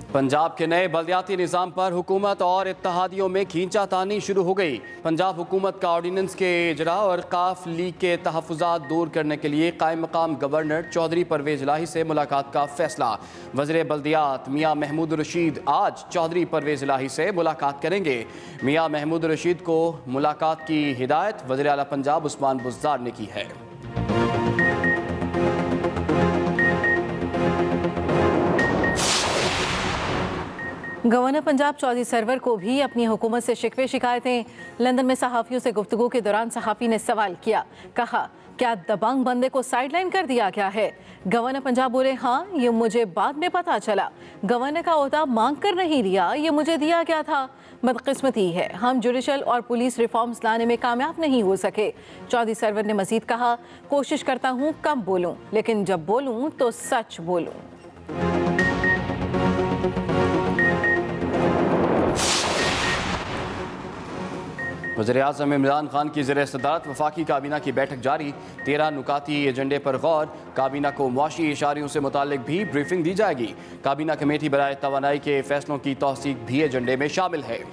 पंजाब के नए बल्दियाती निज़ाम पर हुकूमत और इत्तेहादियों में खींचातानी शुरू हो गई। पंजाब हुकूमत का ऑर्डीनेंस के इजरा और काफ लीग के तहफ़्फ़ुज़ात दूर करने के लिए कायम मकाम गवर्नर चौधरी परवेज़ इलाही से मुलाकात का फैसला। वज़ीर बल्दियात मियाँ महमूद रशीद आज चौधरी परवेज़ इलाही से मुलाकात करेंगे। मियाँ महमूद रशीद को मुलाकात की हिदायत वज़ीर आला पंजाब उस्मान बुज़दार ने की है। गवर्नर पंजाब चौधरी सरवर को भी अपनी हुकूमत से शिकवे शिकायतें। लंदन में सहाफ़ियों से गुफ्तगू के दौरान सहाफ़ी ने सवाल किया, कहा क्या दबंग बंदे को साइडलाइन कर दिया गया है। गवर्नर पंजाब बोले, हाँ ये मुझे बाद में पता चला। गवर्नर का ओहदा मांग कर नहीं दिया, ये मुझे दिया गया था। बदकिस्मती है हम जुडिशल और पुलिस रिफॉर्म्स लाने में कामयाब नहीं हो सके। चौधरी सरवर ने मजीद कहा, कोशिश करता हूँ कम बोलूँ, लेकिन जब बोलूँ तो सच बोलूँ। वज़ीर-ए-आज़म इमरान खान की ज़ेर-ए-सदारत वफाकी काबीना की बैठक जारी। 13 नुकाती एजेंडे पर गौर। काबीना को मुआशी इशारियों से मुतालिक भी ब्रीफिंग दी जाएगी। काबीना कमेटी बराए तवानाई के फैसलों की तौसीक भी एजेंडे में शामिल है।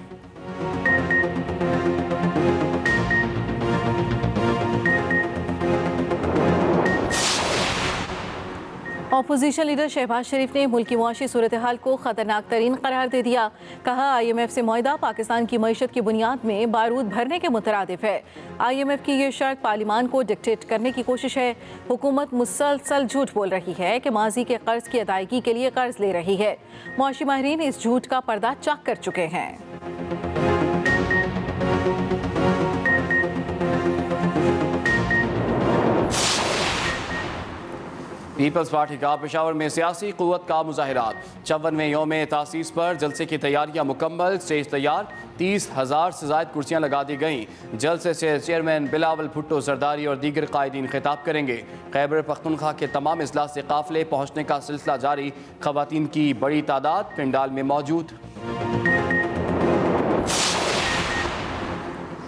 अपोजिशन लीडर शहबाज शरीफ ने मुल्क की मुआशी सूरत हाल को ख़तरनाक तरीन करार दे दिया। कहा IMF से मुआहिदा पाकिस्तान की मईशत की बुनियाद में बारूद भरने के मुतरादिफ है। IMF की ये शर्त पार्लिमान को डिक्टेट करने की कोशिश है। हुकूमत मुसलसल झूठ बोल रही है कि माजी के कर्ज की अदायगी के लिए कर्ज ले रही है। मुआशी माहिरीन इस झूठ का पर्दा चाक कर चुके हैं। पीपल्स पार्टी का पेशावर में सियासी क़ुव्वत का मुज़ाहिरात। 54वें यौम तासीस पर जलसे की तैयारियां मुकम्मल, स्टेज तैयार। 30,000 से ज़ायद कुर्सियां लगा दी गईं। जलसे से चेयरमैन बिलावल भुट्टो जरदारी और दीगर कायदीन खिताब करेंगे। खैबर पख्तूनख्वा के तमाम अजला से काफिले पहुँचने का सिलसिला जारी। ख़वातीन की बड़ी तादाद पिंडाल में मौजूद।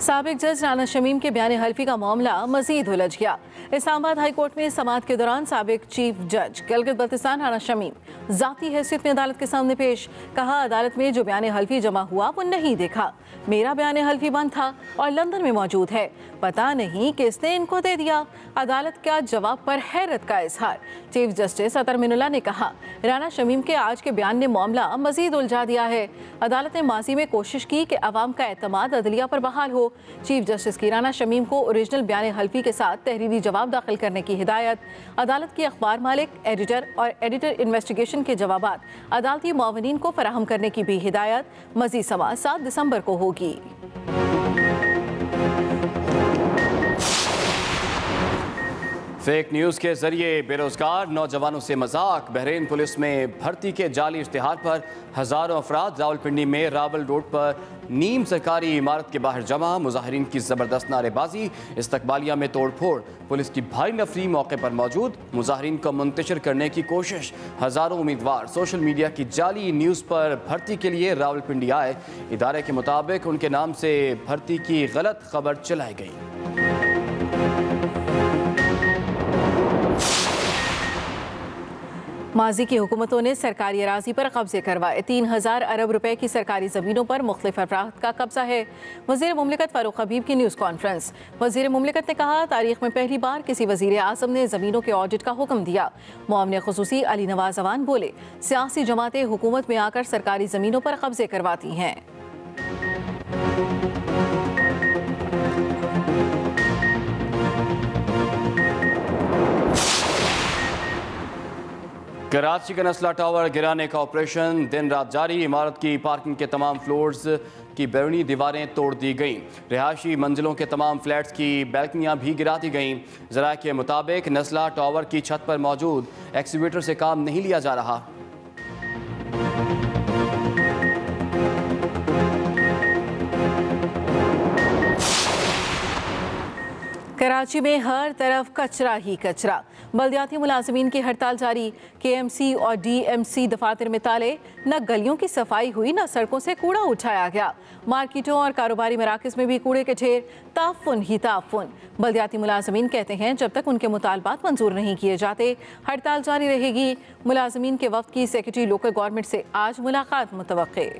साबिक जज राना शमीम के बयान हल्फी का मामला मजीद उलझ गया। इस्लामाबाद हाई कोर्ट में समाअत के दौरान साबिक चीफ जज गिलगित बल्तिस्तान राना शमीम जाती हैसियत में अदालत के सामने पेश। कहा, अदालत में जो बयान हल्फी जमा हुआ वो नहीं देखा। मेरा बयान हल्फी बंद था और लंदन में मौजूद है। पता नहीं किसने इनको दे दिया। अदालत का जवाब पर हैरत का इजहार। चीफ जस्टिस अतर मिनुल्लाह ने कहा, राना शमीम के आज के बयान ने मामला मजीद उलझा दिया है। अदालत ने माजी में कोशिश की कि अवाम का एतमाद अदलिया पर बहाल हो। चीफ जस्टिस की राना शमीम को ओरिजिनल बयान हल्फी के साथ तहरीरी जवाब दाखिल करने की हिदायत। अदालत की अखबार मालिक, एडिटर और एडिटर इन्वेस्टिगेशन के जवाबात अदालती मुआवनीन को फराहम करने की भी हिदायत। मज़ीद समाअत 7 दिसंबर को होगी। फेक न्यूज़ के जरिए बेरोजगार नौजवानों से मजाक। बहरीन पुलिस में भर्ती के जाली इश्तिहार पर हज़ारों अफराद रावलपिंडी में रावल रोड पर नीम सरकारी इमारत के बाहर जमा। मुजाहिरीन की ज़बरदस्त नारेबाजी, इस्तकबालिया में तोड़ फोड़। पुलिस की भारी नफरी मौके पर मौजूद। मुजाहिरीन को मुंतशिर करने की कोशिश। हज़ारों उम्मीदवार सोशल मीडिया की जाली न्यूज़ पर भर्ती के लिए रावलपिंडी आए। इदारे के मुताबिक उनके नाम से भर्ती की गलत खबर चलाई गई। माजी की हुकूमतों ने सरकारी अराजी पर कब्जे करवाए। 3000 अरब रुपए की सरकारी ज़मीनों पर मुख्तलिफ अफराद का कब्जा है। वज़ीर मुमलिकत फ़ारूक हबीब की न्यूज़ कॉन्फ्रेंस। वज़ीर मुमलिकत ने कहा, तारीख में पहली बार किसी वज़ीर आज़म ने ज़मीनों के ऑडिट का हुक्म दिया। मुआविन ख़ुसूसी अली नवाज़ अवान बोले, सियासी जमातें हुकूमत में आकर सरकारी ज़मीनों पर कब्जे करवाती हैं। कराची का नस्ला टावर गिराने का ऑपरेशन दिन रात जारी। इमारत की पार्किंग के तमाम फ्लोर्स की बैरूनी दीवारें तोड़ दी गईं। रिहायशी मंजिलों के तमाम फ्लैट्स की बैल्कनियां भी गिरा दी गईं। ज़राए के मुताबिक नस्ला टावर की छत पर मौजूद एक्सीवेटर से काम नहीं लिया जा रहा। कराची में हर तरफ कचरा ही कचरा। बल्दियाती मुलाजिमीन की हड़ताल जारी। KMC और DMC दफातर में ताले, न गलियों की सफाई हुई न सड़कों से कूड़ा उठाया गया। मार्केटों और कारोबारी मराकज़ में भी कूड़े के ढेर, ताफुन ही ताफुन। बल्दियाती मुलाजिमीन कहते हैं जब तक उनके मुतालबात मंजूर नहीं किए जाते हड़ताल जारी रहेगी। मुलाजिमीन के वफ्द की सेक्रेटरी लोकल गवर्नमेंट से आज मुलाकात मुतवक्के।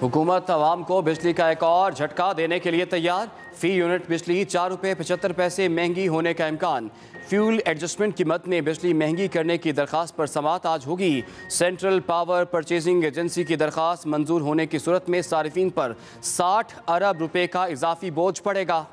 हुकूमत आवाम को बिजली का एक और झटका देने के लिए तैयार। फी यूनिट बिजली 4 रुपये 75 पैसे महंगी होने का इम्कान। फ्यूल एडजस्टमेंट की मद में बिजली महंगी करने की दरख्वास्त पर समाअत आज होगी। सेंट्रल पावर परचेजिंग एजेंसी की दरख्वास्त मंजूर होने की सूरत में सारिफीन पर 60 अरब रुपए का इजाफी बोझ पड़ेगा।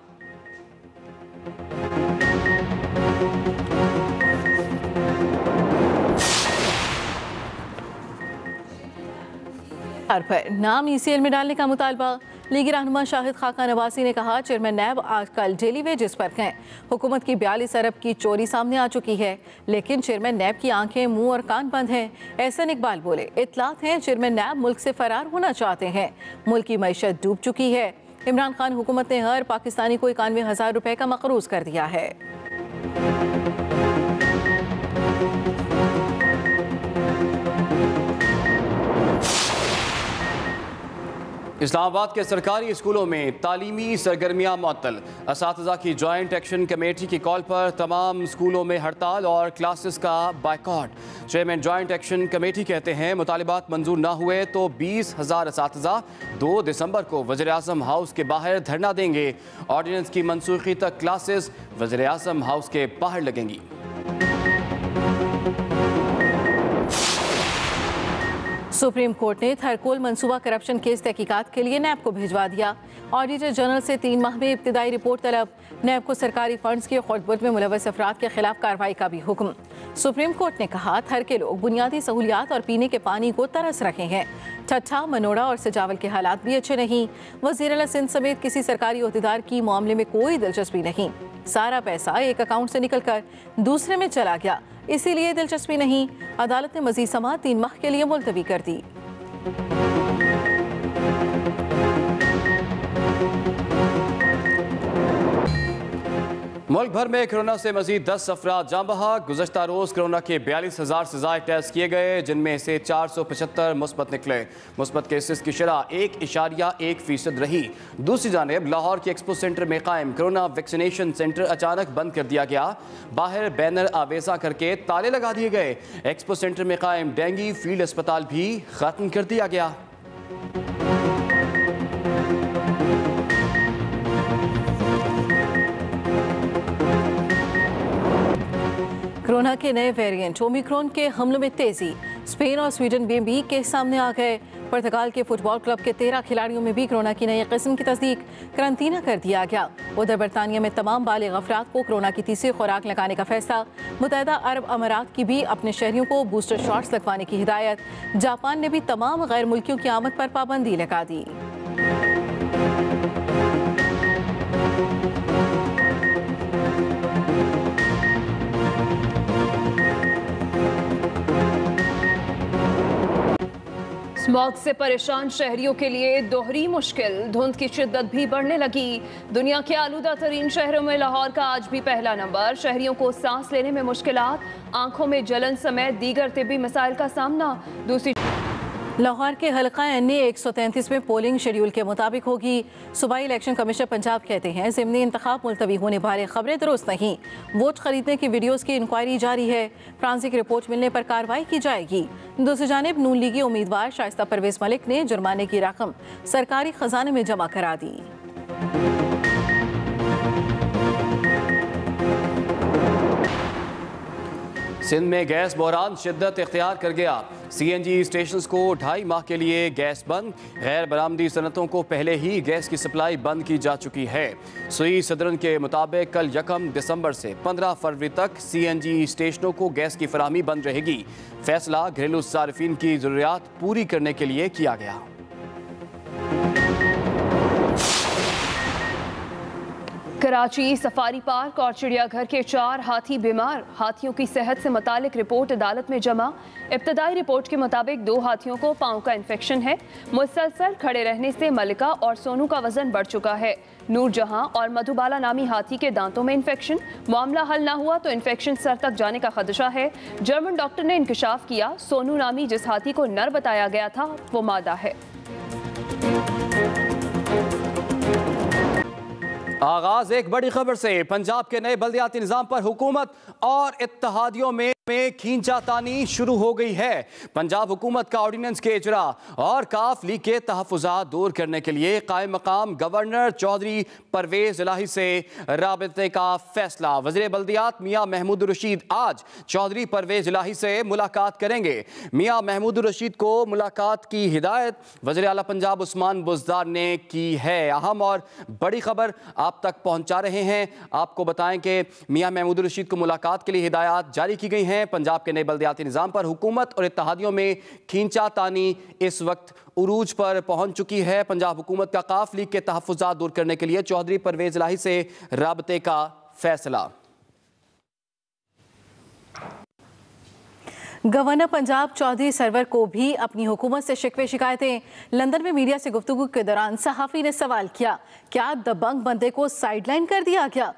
पर नाम ECL में डालने का मुतालबा। लीगी रहनुमा शाहिद खाका नवासी ने कहा चेयरमैन नैब आजकल डेली वेजेस पर हैं। हुकूमत की 42 अरब की चोरी सामने आ चुकी है, लेकिन चेयरमैन नैब की आंखें, मुंह और कान बंद हैं। एहसन इकबाल बोले इत्तलात हैं चेयरमैन नैब मुल्क से फरार होना चाहते हैं। मुल्क की मईशत डूब चुकी है। इमरान खान हुकूमत ने हर पाकिस्तानी को 91,000 रुपए का मकरूज कर दिया है। इस्लामाबाद के सरकारी स्कूलों में तालीमी सरगर्मियाँ मुअत्तल। असातिज़ा की जॉइंट एक्शन कमेटी की कॉल पर तमाम स्कूलों में हड़ताल और क्लासेस का boycott. Chairman joint action committee कहते हैं मुतालिबात मंजूर ना हुए तो 20,000 असातिज़ा 2 दिसंबर को वज़ीर-ए-आज़म हाउस के बाहर धरना देंगे। ऑर्डिनेंस की मनसूखी तक क्लासेस वज़ीर-ए-आज़म हाउस के बाहर लगेंगी। सुप्रीम कोर्ट ने थरकोल मंसूबा करप्शन केस तहकीकात के लिए नैब को भिजवा दिया। ऑडिटर जनरल से 3 माह में इब्तिदाई रिपोर्ट तलब। नैब को सरकारी फंड्स की खुर्द-बुर्द में मुलव्वस अफराद के खिलाफ कार्रवाई का भी हुक्म। सुप्रीम कोर्ट ने कहा थर के लोग बुनियादी सहूलियात और पीने के पानी को तरस रखे हैं। ठट्ठा, मनोड़ा और सजावल के हालात भी अच्छे नहीं। वज़ीर आला सिंध समेत किसी सरकारी ओहदेदार की मामले में कोई दिलचस्पी नहीं। सारा पैसा एक अकाउंट से निकलकर दूसरे में चला गया, इसीलिए दिलचस्पी नहीं। अदालत ने मजीद समाअत 3 माह के लिए मुलतवी कर दी। मुल्क भर में कोरोना से मजीद 10 अफराद जाँ बहक। गुज़श्ता रोज़ कोरोना के 42,000 से ज़ायद टेस्ट किए गए, जिनमें से 475 मुस्बत निकले। मुस्बत केसेस की शरह 1.1% रही। दूसरी जानिब लाहौर के एक्सपो सेंटर में कायम कोरोना वैक्सीनेशन सेंटर अचानक बंद कर दिया गया। बाहर बैनर आवेजा करके ताले लगा दिए गए। एक्सपो सेंटर में कायम डेंगू फील्ड अस्पताल भी खत्म कर दिया गया। कोरोना के नए वेरिएंट ओमिक्रॉन के हमलों में तेजी। स्पेन और स्वीडन में भी केस सामने आ गए। पुर्तगाल के फुटबॉल क्लब के 13 खिलाड़ियों में भी कोरोना की नई किस्म की तस्दीक, करंतना कर दिया गया। उधर बरतानिया में तमाम बालिग अफराद को कोरोना की तीसरी खुराक लगाने का फैसला। मुत्तहिदा अरब अमारात की भी अपने शहरियों को बूस्टर शॉट्स लगवाने की हिदायत। जापान ने भी तमाम गैर मुल्कियों की आमद पर पाबंदी लगा दी। स्मॉग से परेशान शहरियों के लिए दोहरी मुश्किल। धुंध की शिद्दत भी बढ़ने लगी। दुनिया के आलूदा तरीन शहरों में लाहौर का आज भी पहला नंबर। शहरियों को सांस लेने में मुश्किलात, आंखों में जलन समेत दीगर तिब्बी मसाइल का सामना। दूसरी लाहौर के हल्का NA 133 में पोलिंग शेड्यूल के मुताबिक होगी। सूबाई इलेक्शन कमीशनर पंजाब कहते हैं ज़िमनी इंतखाब मुलतवी होने वाले खबरें दुरुस्त नहीं। वोट खरीदने की वीडियोस की इंक्वायरी जारी है। फ्रांसिक रिपोर्ट मिलने पर कार्रवाई की जाएगी। दूसरी जानिब नून लीगी उम्मीदवार शाइस्ता परवेज मलिक ने जुर्माने की रकम सरकारी खजाने में जमा करा दी। सिंध में गैस बहरान शिद्दत इख्तियार कर गया। CNG स्टेशंस को 2.5 माह के लिए गैस बंद। गैर बरामदी सनतों को पहले ही गैस की सप्लाई बंद की जा चुकी है। सुई सदरन के मुताबिक कल 1 दिसंबर से 15 फरवरी तक CNG स्टेशनों को गैस की फराहमी बंद रहेगी। फैसला घरेलू सार्फिन की ज़रूरियात पूरी करने के लिए किया गया। कराची सफारी पार्क और चिड़ियाघर के 4 हाथी बीमार। हाथियों की सेहत से मुतालिक रिपोर्ट अदालत में जमा। इब्तदाई रिपोर्ट के मुताबिक 2 हाथियों को पांव का इन्फेक्शन है। मुसलसल खड़े रहने से मलिका और सोनू का वजन बढ़ चुका है। नूरजहां और मधुबाला नामी हाथी के दांतों में इन्फेक्शन। मामला हल ना हुआ तो इन्फेक्शन सर तक जाने का खदशा है। जर्मन डॉक्टर ने इंकशाफ किया, सोनू नामी जिस हाथी को नर बताया गया था वो मादा है। आगाज एक बड़ी खबर से। पंजाब के नए बल्दियाती निजाम पर हुकूमत और इत्तेहादियों में खींचातानी शुरू हो गई है। पंजाब हुकूमत का ऑर्डिनेंस के इजरा और काफ लीग के तहफ़्फ़ुज़ात दूर करने के लिए कायम मकाम गवर्नर चौधरी परवेज इलाही से राबते का फैसला। वज़ीर बल्दियात मियाँ महमूद रशीद आज चौधरी परवेज इलाही से मुलाकात करेंगे। मियाँ महमूद रशीद को मुलाकात की हिदायत वज़ीर आला पंजाब उस्मान बुज़दार ने की है। अहम और बड़ी खबर आप तक पहुँचा रहे हैं। आपको बताएं कि मियाँ महमूद रशीद को मुलाकात के लिए हिदायत जारी की गई हैं। पंजाब के नए बल्दियाती निजाम पर हुकूमत और इत्तेहादियों में खींचातानी इस वक्त उरूज पर पहुंच चुकी है। पंजाब हुकूमत का काफ लीग के तहफ़्फ़ुज़ात दूर करने के लिए चौधरी परवेज इलाही से राबते का फैसला। गवर्नर पंजाब चौधरी सरवर को भी अपनी हुकूमत से शिकवे शिकायतें। लंदन में मीडिया से गुफ्तगू के दौरान सहाफ़ी ने सवाल किया, क्या दबंग बंदे को साइडलाइन कर दिया गया?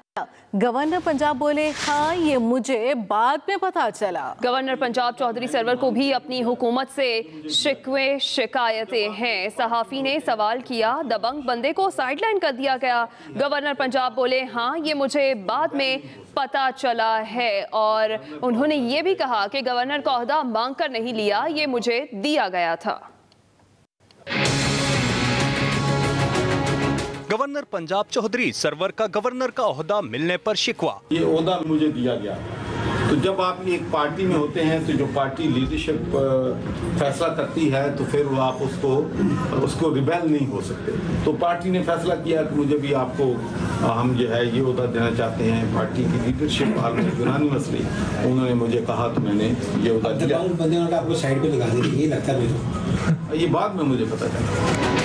गवर्नर पंजाब बोले, हाँ ये मुझे बाद में पता चला। गवर्नर पंजाब चौधरी सरवर को भी अपनी हुकूमत से शिकवे शिकायतें हैं। सहाफ़ी ने सवाल किया, दबंग बंदे को साइडलाइन कर दिया गया? गवर्नर पंजाब बोले, हाँ ये मुझे बाद में पता चला है। और उन्होंने ये भी कहा कि गवर्नर का ओहदा मांग कर नहीं लिया, ये मुझे दिया गया था। गवर्नर पंजाब चौधरी सरवर का गवर्नर का ओहदा मिलने पर शिकवा। ये ओहदा मुझे दिया गया। तो जब आप एक पार्टी में होते हैं तो जो पार्टी लीडरशिप फैसला करती है तो फिर वो आप उसको रिबेल नहीं हो सकते। तो पार्टी ने फैसला किया कि मुझे भी आपको हम जो है ये ओहदा देना चाहते हैं। पार्टी की लीडरशिप यूनानिमसली उन्होंने मुझे कहा तो मैंने ये ओहदा दिया। आपको साइड पे लगा देंगे, ये लगता है ये बाद में मुझे पता चला।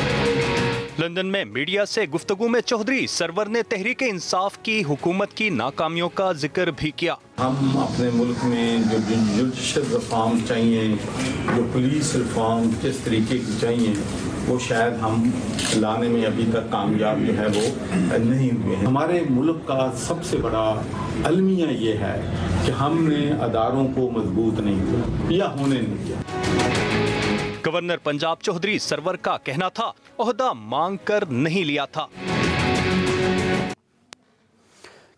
लंदन में मीडिया से गुफ्तगू में चौधरी सरवर ने तहरीक इंसाफ की हुकूमत की नाकामियों का जिक्र भी किया। हम अपने मुल्क में जो जुडिशल रिफॉर्म चाहिए, जो पुलिस रिफॉर्म किस तरीके की चाहिए, वो शायद हम लाने में अभी तक कामयाब जो है वो नहीं हुए हैं। हमारे मुल्क का सबसे बड़ा अलमिया ये है कि हमने अदारों को मजबूत नहीं किया या होने नहीं दिया। गवर्नर पंजाब चौधरी सरवर का कहना था, ओहदा मांग कर नहीं लिया था।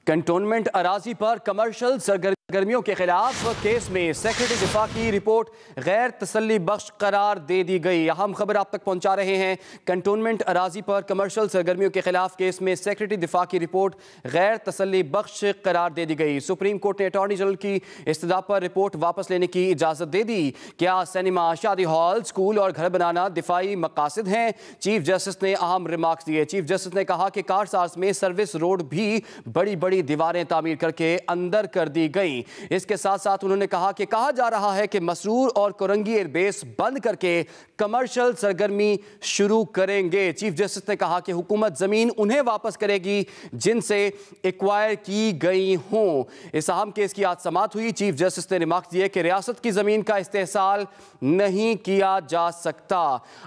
कंटोनमेंट अराजी पर कमर्शियल सरगर्मियों के खिलाफ केस में सेक्रेटरी दिफा की रिपोर्ट गैर तसल्ली बख्श करार दे दी गई। अहम खबर आप तक पहुंचा रहे हैं। कंटोनमेंट अराजी पर कमर्शियल सरगर्मियों के खिलाफ केस में सेक्रेटरी दिफा की रिपोर्ट गैर तसल्ली बख्श करार दे दी गई। सुप्रीम कोर्ट ने अटॉर्नी जनरल की इस्तदा पर रिपोर्ट वापस लेने की इजाज़त दे दी। क्या सिनेमा, शादी हॉल, स्कूल और घर बनाना दिफाई मकासद हैं? चीफ जस्टिस ने अहम रिमार्क्स दिए। चीफ जस्टिस ने कहा कि कारसाज में सर्विस रोड भी बड़ी बड़ी दीवारें तामीर करके अंदर कर दी गई। इसके साथ साथ उन्होंने कहा कि कहा जा रहा है कि मसरूर और कोरंगी एयरबेस बंद करके कमर्शियल सरगर्मी शुरू करेंगे। चीफ जस्टिस ने कहा कि हुकूमत जमीन उन्हें वापस करेगी जिनसे एक्वायर की गई हों। इस अहम केस की आज समाअत हुई। चीफ जस्टिस ने रिमार्क्स दिए कि रियासत की जमीन का इस्तेहसाल नहीं किया जा सकता।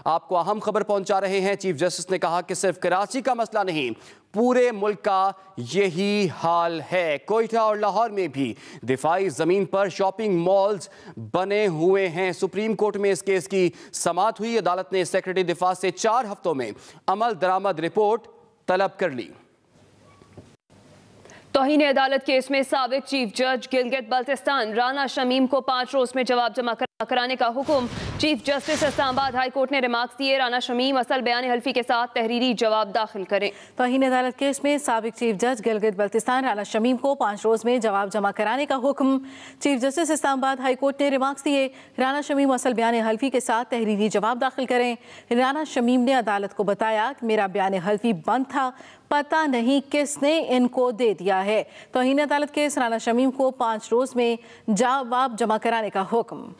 आपको अहम खबर पहुंचा रहे हैं। चीफ जस्टिस ने कहा कि सिर्फ कराची का मसला नहीं, पूरे मुल्क का यही हाल है। कोयटा और लाहौर में भी दिफाई जमीन पर शॉपिंग मॉल्स बने हुए हैं। सुप्रीम कोर्ट में इस केस की समाअत हुई। अदालत ने सेक्रेटरी दिफा से 4 हफ्तों में अमल दरामद रिपोर्ट तलब कर ली। तौहीन अदालत केस में साबिक चीफ जज गिलगित बल्तिस्तान राना शमीम को 5 रोज में जवाब जमा कराने का हुक्म। Chief justice Islamabad high court ने रिमार्क्स दिए, राना शमीम असल बयान हल्फी के साथ तहरीरी जवाब दाखिल करें। तौहीन अदालत केस में साबिक चीफ जज गिलगित बल्तिस्तान राना शमीम को 5 रोज में जवाब जमा कराने का हुक्म। Chief justice Islamabad high court ने रिमार्क्स दिए, राना शमीम असल बयान हल्फी के साथ तहरीरी जवाब दाखिल करें। राना शमीम ने अदालत को बताया कि मेरा बयान हल्फी बंद था, पता नहीं किसने इनको दे दिया है। तौहीन अदालत केस राना शमीम को 5 रोज में जवाब जमा कराने का हुक्म।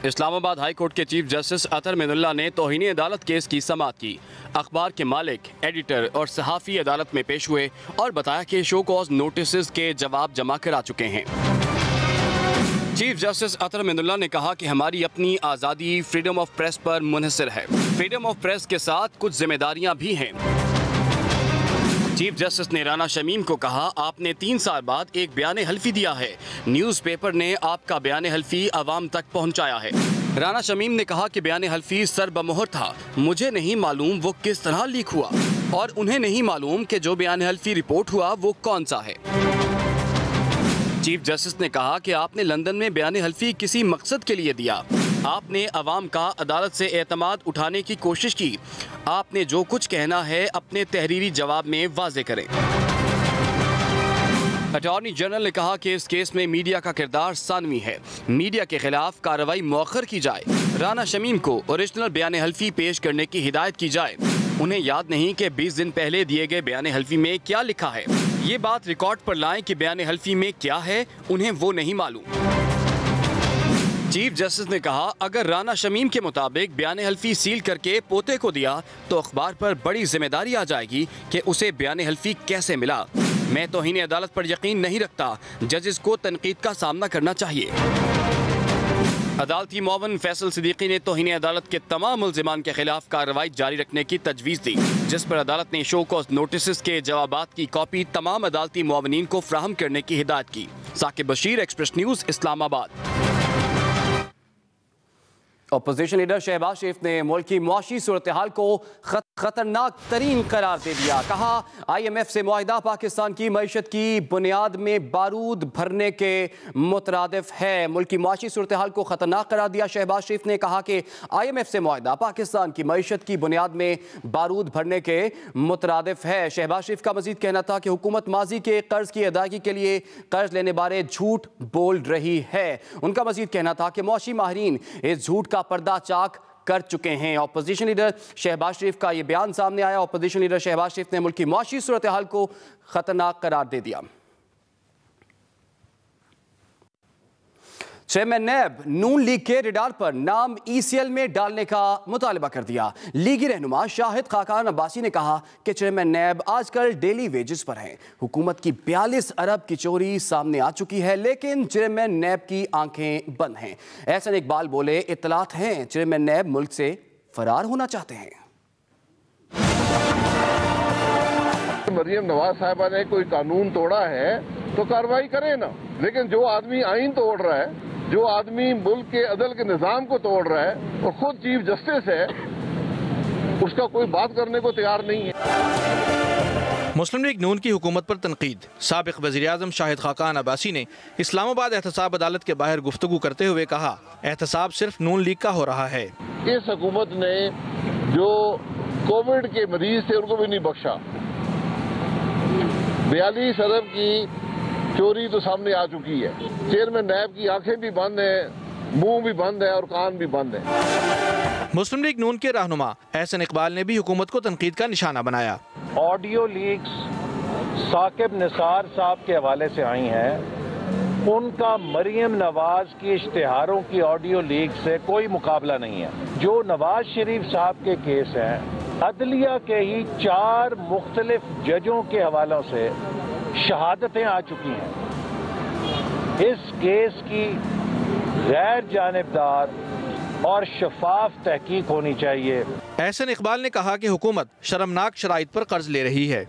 इस्लामाबाद हाई कोर्ट के चीफ जस्टिस अतर मिनुल्लाह ने तौहीन अदालत केस की समाअत की। अखबार के मालिक, एडिटर और सहाफ़ी अदालत में पेश हुए और बताया कि शो कॉज नोटिस के जवाब जमा करा चुके हैं। चीफ जस्टिस अतर मिनुल्लाह ने कहा कि हमारी अपनी आज़ादी फ्रीडम ऑफ प्रेस पर मुनहसर है। फ्रीडम ऑफ प्रेस के साथ कुछ जिम्मेदारियां भी हैं। चीफ जस्टिस ने राना शमीम को कहा, आपने 3 साल बाद एक बयान हल्फी दिया है। न्यूज़पेपर ने आपका बयान हल्फी आवाम तक पहुंचाया है। राना शमीम ने कहा कि बयान हल्फी सरबमोहर था। मुझे नहीं मालूम वो किस तरह लीक हुआ और उन्हें नहीं मालूम कि जो बयान हल्फी रिपोर्ट हुआ वो कौन सा है। चीफ जस्टिस ने कहा कि आपने लंदन में बयान हल्फी किसी मकसद के लिए दिया। आपने अवाम का अदालत से एतमाद उठाने की कोशिश की। आपने जो कुछ कहना है अपने तहरीरी जवाब में वाज़े करें। अटॉर्नी जनरल ने कहा कि इस केस में मीडिया का किरदार सानवी है। मीडिया के खिलाफ कार्रवाई मौखर की जाए। राना शमीम को ओरिजिनल बयान हल्फी पेश करने की हिदायत की जाए। उन्हें याद नहीं कि 20 दिन पहले दिए गए बयान हल्फी में क्या लिखा है। ये बात रिकॉर्ड पर लाएं कि बयान हल्फी में क्या है, उन्हें वो नहीं मालूम। चीफ जस्टिस ने कहा, अगर राना शमीम के मुताबिक बयान हल्फी सील करके पोते को दिया तो अखबार पर बड़ी जिम्मेदारी आ जाएगी कि उसे बयान हल्फी कैसे मिला। मैं तौहीन अदालत पर यकीन नहीं रखता। जजेस को तनकीद का सामना करना चाहिए। अदालती मुआवन फैसल सिद्दीकी ने तौहीन अदालत के तमाम मुल्जिमान के खिलाफ कार्रवाई जारी रखने की तजवीज़ दी, जिस पर अदालत ने शो कॉज नोटिस के जवाबात की कॉपी तमाम अदालती मुआवनीन को फ्राहम करने की हिदायत की। Saqib Bashir, express news, Islamabad. Opposition leader Shahbaz Sharif ने मुल्क की मुआशी सूरत हाल को खतरनाक तरीन करार दे दिया। कहा, IMF से मुआहिदा पाकिस्तान की मईशत की बुनियाद में बारूद भरने के मुतरादिफ है। मुल्क की मुआशी सूरत हाल को खतरनाक करार दिया। शहबाज शरीफ ने कहा कि IMF से मुआहिदा पाकिस्तान की मईशत की बुनियाद में बारूद भरने के मुतरादिफ है। शहबाज शरीफ का मजीद कहना था कि हुकूमत माजी के कर्ज की अदायगी के लिए कर्ज लेने बारे झूठ बोल रही है। उनका मजीद कहना था कि मुआशी माहिरीन इस झूठ का पर्दा चाक कर चुके हैं। अपोजिशन लीडर शहबाज शरीफ का यह बयान सामने आया। अपोजिशन लीडर शहबाज शरीफ ने मुल्क की मुआशी सूरत हाल को खतरनाक करार दे दिया। चेयरमैन नैब नून लीग के रिडार पर नाम ECL में डालने का मुतालबा कर दिया। लीगी रहनुमा शाहिद खाकान अब्बासी ने कहा कि चेयरमैन नैब आजकल डेली वेजेस पर हैं। हुकूमत की 42 अरब की चोरी सामने आ चुकी है, लेकिन चेयरमैन नैब की आंखें बंद हैं। एहसन इकबाल बोले, इत्तलात हैं चेयरमैन नैब मुल्क से फरार होना चाहते हैं। मरियम नवाज साहिबा ने कोई कानून तोड़ा है तो कार्रवाई करें ना, लेकिन जो आदमी आइन तोड़ रहा है, जो आदमी मुल्क के अदल के निज़ाम को तोड़ रहा है और खुद चीफ जस्टिस है, उसका कोई बात करने को तैयार नहीं है। मुस्लिम लीग नून की हुकूमत पर तनकीद। साबिक वज़ीर-ए-आज़म शाहिद खाकान अब्बासी ने इस्लामाबाद एहतसाब अदालत के बाहर गुफ्तगू करते हुए कहा, एहतसाब सिर्फ नून लीग का हो रहा है। इस हुकूमत ने जो कोविड के मरीज थे उनको भी नहीं बख्शा। 42 अरब की चोरी तो सामने आ चुकी है। चेयरमैन नैब की आंखें भी बंद है, मुंह भी बंद है और कान भी बंद है। मुस्लिम लीग नून के रहनुमा एहसन इकबाल ने भी हुकूमत को तनकीद का निशाना बनाया। ऑडियो लीक्स साकिब निसार साहब के हवाले से आई हैं। उनका मरियम नवाज के इश्तिहारों की ऑडियो लीक से कोई मुकाबला नहीं है। जो नवाज शरीफ साहब के केस हैं, अदलिया के ही 4 मुख्तलिफ जजों के हवालों से शहादतें आ चुकी हैं। इस केस की गैर जानिबदार और शफाफ तहकीक होनी चाहिए। एहसन इकबाल ने कहा कि हुकूमत शर्मनाक शराइत पर कर्ज ले रही है।